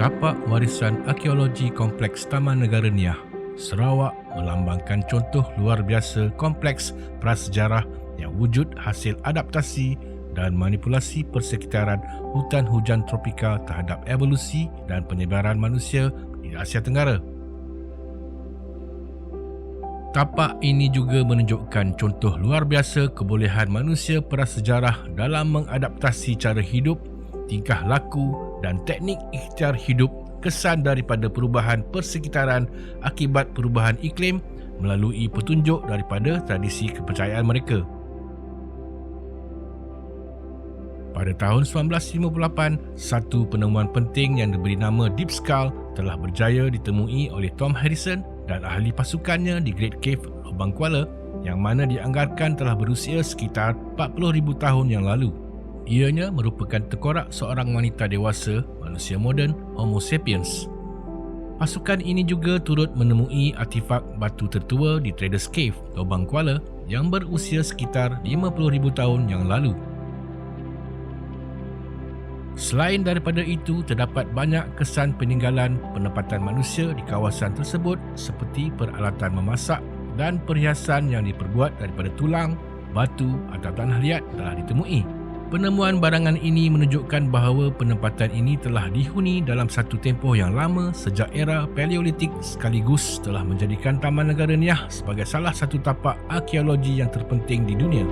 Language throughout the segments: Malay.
Tapak warisan arkeologi Kompleks Taman Negara Niah, Sarawak melambangkan contoh luar biasa kompleks prasejarah yang wujud hasil adaptasi dan manipulasi persekitaran hutan hujan tropika terhadap evolusi dan penyebaran manusia di Asia Tenggara. Tapak ini juga menunjukkan contoh luar biasa kebolehan manusia prasejarah dalam mengadaptasi cara hidup, tingkah laku dan teknik ikhtiar hidup kesan daripada perubahan persekitaran akibat perubahan iklim melalui petunjuk daripada tradisi kepercayaan mereka. Pada tahun 1958, satu penemuan penting yang diberi nama Deep Skull telah berjaya ditemui oleh Tom Harrison dan ahli pasukannya di Great Cave, Lubang Kuala, yang mana dianggarkan telah berusia sekitar 40,000 tahun yang lalu. Ianya merupakan tengkorak seorang wanita dewasa, manusia moden, Homo sapiens. Pasukan ini juga turut menemui artifak batu tertua di Traders Cave, Lubang Kuala, yang berusia sekitar 50,000 tahun yang lalu. Selain daripada itu, terdapat banyak kesan peninggalan penempatan manusia di kawasan tersebut seperti peralatan memasak dan perhiasan yang diperbuat daripada tulang, batu atau tanah liat telah ditemui. Penemuan barangan ini menunjukkan bahawa penempatan ini telah dihuni dalam satu tempoh yang lama sejak era Paleolitik sekaligus telah menjadikan Taman Negara Niah sebagai salah satu tapak arkeologi yang terpenting di dunia.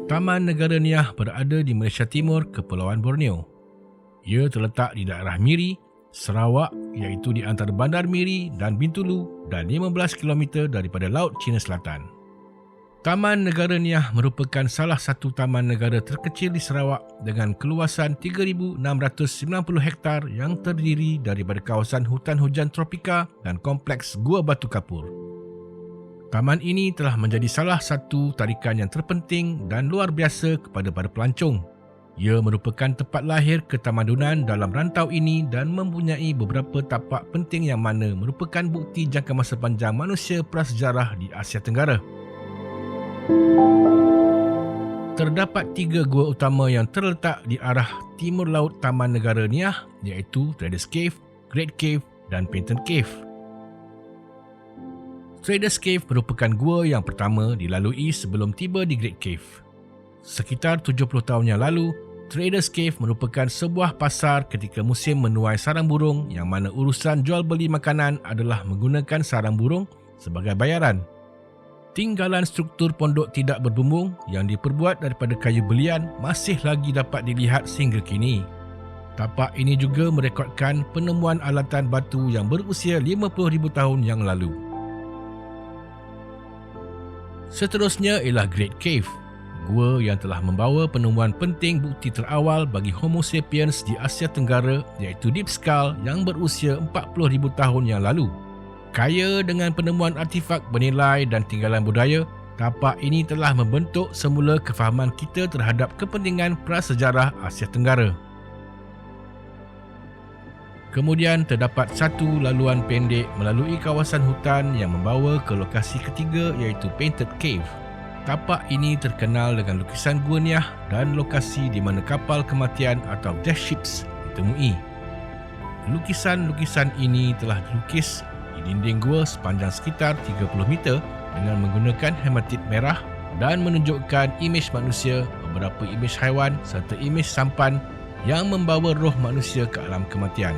Taman Negara Niah berada di Malaysia Timur, Kepulauan Borneo. Ia terletak di daerah Miri, Sarawak, iaitu di antara Bandar Miri dan Bintulu dan 15 km daripada Laut Cina Selatan. Taman Negara Niah merupakan salah satu taman negara terkecil di Sarawak dengan keluasan 3,690 hektar yang terdiri daripada kawasan hutan hujan tropika dan kompleks Gua Batu Kapur. Taman ini telah menjadi salah satu tarikan yang terpenting dan luar biasa kepada para pelancong. Ia merupakan tempat lahir ketamadunan dalam rantau ini dan mempunyai beberapa tapak penting yang mana merupakan bukti jangka masa panjang manusia prasejarah di Asia Tenggara. Terdapat 3 gua utama yang terletak di arah timur laut Taman Negara Niah, iaitu Traders Cave, Great Cave dan Penton Cave. Traders Cave merupakan gua yang pertama dilalui sebelum tiba di Great Cave. Sekitar 70 tahun yang lalu, Traders Cave merupakan sebuah pasar ketika musim menuai sarang burung yang mana urusan jual beli makanan adalah menggunakan sarang burung sebagai bayaran. Tinggalan struktur pondok tidak berbumbung yang diperbuat daripada kayu belian masih lagi dapat dilihat sehingga kini. Tapak ini juga merekodkan penemuan alatan batu yang berusia 50,000 tahun yang lalu. Seterusnya ialah Great Cave, gua yang telah membawa penemuan penting bukti terawal bagi Homo sapiens di Asia Tenggara iaitu Deep Skull yang berusia 40,000 tahun yang lalu. Kaya dengan penemuan artifak bernilai dan tinggalan budaya, tapak ini telah membentuk semula kefahaman kita terhadap kepentingan prasejarah Asia Tenggara. Kemudian terdapat satu laluan pendek melalui kawasan hutan yang membawa ke lokasi ketiga iaitu Painted Cave. Tapak ini terkenal dengan lukisan Gua Niah dan lokasi di mana kapal kematian atau death ships ditemui. Lukisan-lukisan ini telah dilukis di dinding gua sepanjang sekitar 30 meter dengan menggunakan hematit merah dan menunjukkan imej manusia, beberapa imej haiwan serta imej sampan yang membawa roh manusia ke alam kematian.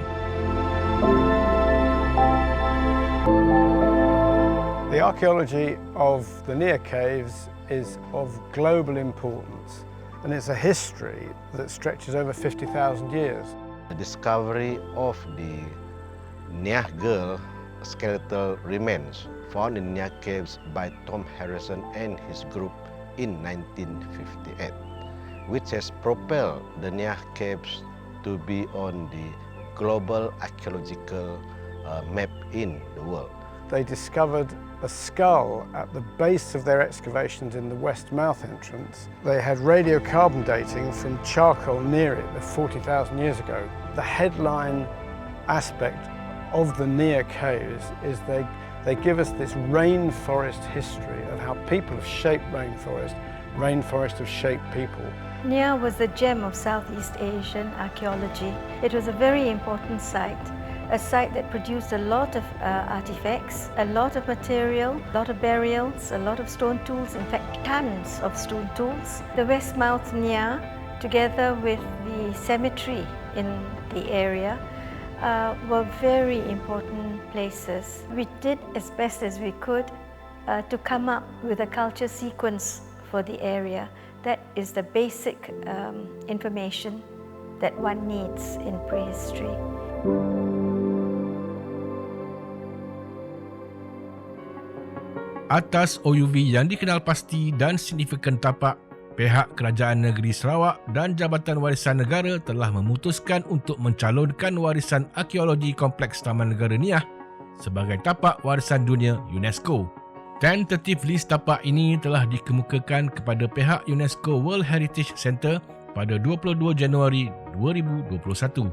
The archaeology of the Niah Caves is of global importance, and it's a history that stretches over 50,000 years. The discovery of the Niah Girl skeletal remains found in Niah Caves by Tom Harrison and his group in 1958, which has propelled the Niah Caves to be on the global archaeological map in the world. They discovered a skull at the base of their excavations in the west mouth entrance. They had radiocarbon dating from charcoal near it of 40,000 years ago. The headline aspect of the Nia Caves is they give us this rainforest history of how people have shaped rainforest have shaped people. Nia was the gem of Southeast Asian archaeology. It was a very important site, a site that produced a lot of artifacts, a lot of material, a lot of burials, a lot of stone tools, in fact tons of stone tools. The Westmouth Nia, together with the cemetery in the area, were very important places. We did as best as we could to come up with a culture sequence for the area. That is the basic information that one needs in prehistory. Atas OUV yang dikenal pasti dan signifikan tapak, pihak Kerajaan Negeri Sarawak dan Jabatan Warisan Negara telah memutuskan untuk mencalonkan warisan arkeologi Kompleks Taman Negara Niah sebagai tapak warisan dunia UNESCO. Tentative list tapak ini telah dikemukakan kepada pihak UNESCO World Heritage Centre pada 22 Januari 2021.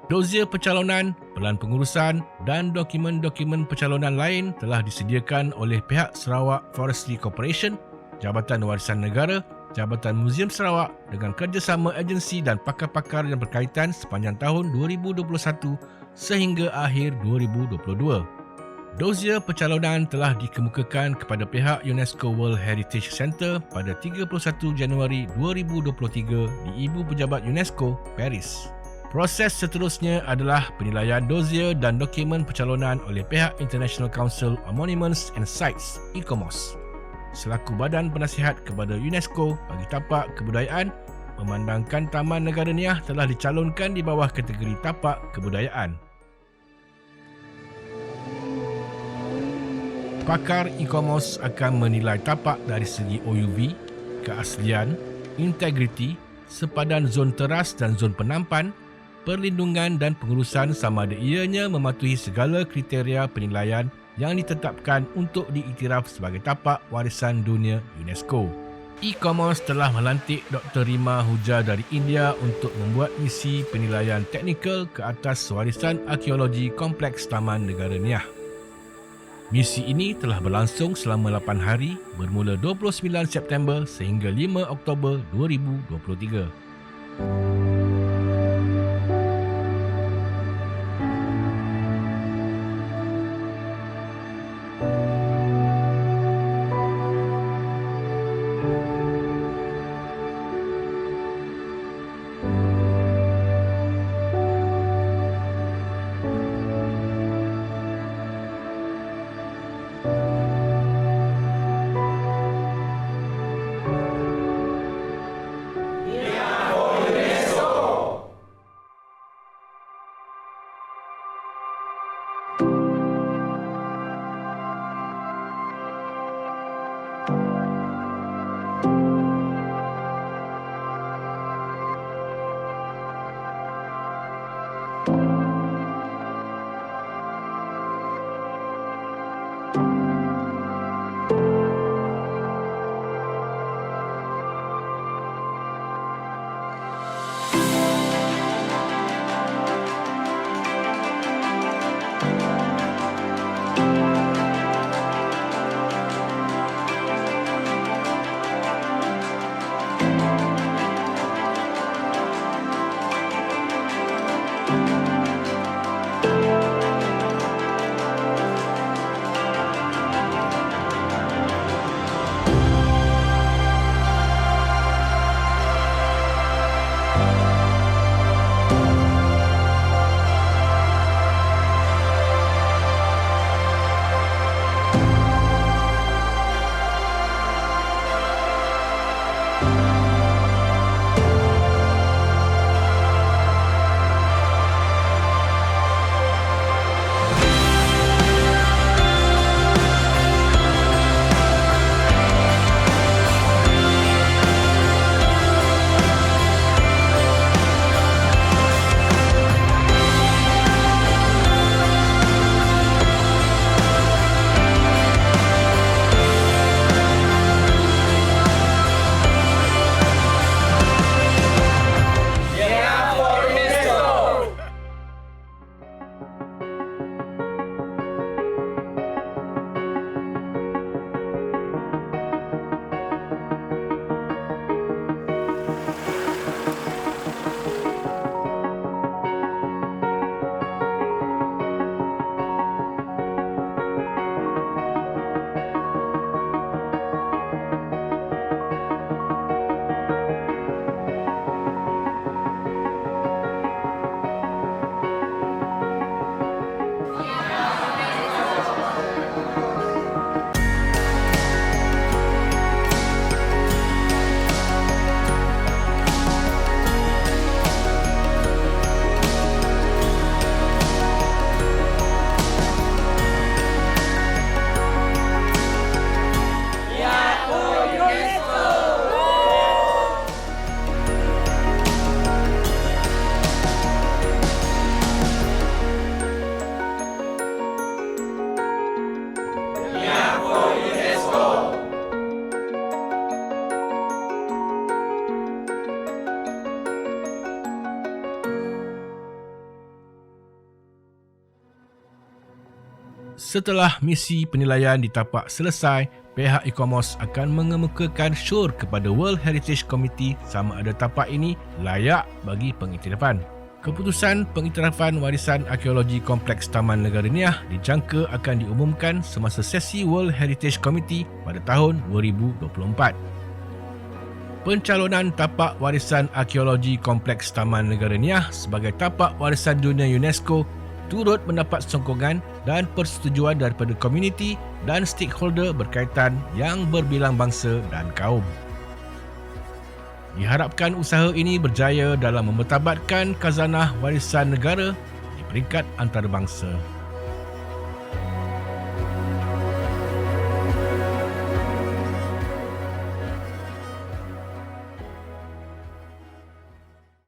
Dosier pencalonan, pelan pengurusan dan dokumen-dokumen pencalonan lain telah disediakan oleh pihak Sarawak Forestry Corporation, Jabatan Warisan Negara, Jabatan Muzium Sarawak dengan kerjasama agensi dan pakar-pakar yang berkaitan sepanjang tahun 2021 sehingga akhir 2022. Dosier pencalonan telah dikemukakan kepada pihak UNESCO World Heritage Centre pada 31 Januari 2023 di Ibu Pejabat UNESCO, Paris. Proses seterusnya adalah penilaian dosier dan dokumen pencalonan oleh pihak International Council on Monuments and Sites, ICOMOS, selaku badan penasihat kepada UNESCO bagi tapak kebudayaan, memandangkan Taman Negara Niah telah dicalonkan di bawah kategori tapak kebudayaan. Pakar ICOMOS akan menilai tapak dari segi OUV, keaslian, integriti, sepadan zon teras dan zon penampan, perlindungan dan pengurusan sama ada ianya mematuhi segala kriteria penilaian yang ditetapkan untuk diiktiraf sebagai tapak warisan dunia UNESCO. ICOMOS telah melantik Dr. Rima Huja dari India untuk membuat misi penilaian teknikal ke atas warisan arkeologi Kompleks Taman Negara Niah. Misi ini telah berlangsung selama 8 hari bermula 29 September sehingga 5 Oktober 2023. Setelah misi penilaian di tapak selesai, pihak ICOMOS akan mengemukakan syur kepada World Heritage Committee sama ada tapak ini layak bagi pengiktirafan. Keputusan pengiktirafan warisan arkeologi Kompleks Taman Negara Niah dijangka akan diumumkan semasa sesi World Heritage Committee pada tahun 2024. Pencalonan tapak warisan arkeologi Kompleks Taman Negara Niah sebagai tapak warisan dunia UNESCO turut mendapat sokongan dan persetujuan daripada komuniti dan stakeholder berkaitan yang berbilang bangsa dan kaum. Diharapkan usaha ini berjaya dalam memertabatkan khazanah warisan negara di peringkat antarabangsa.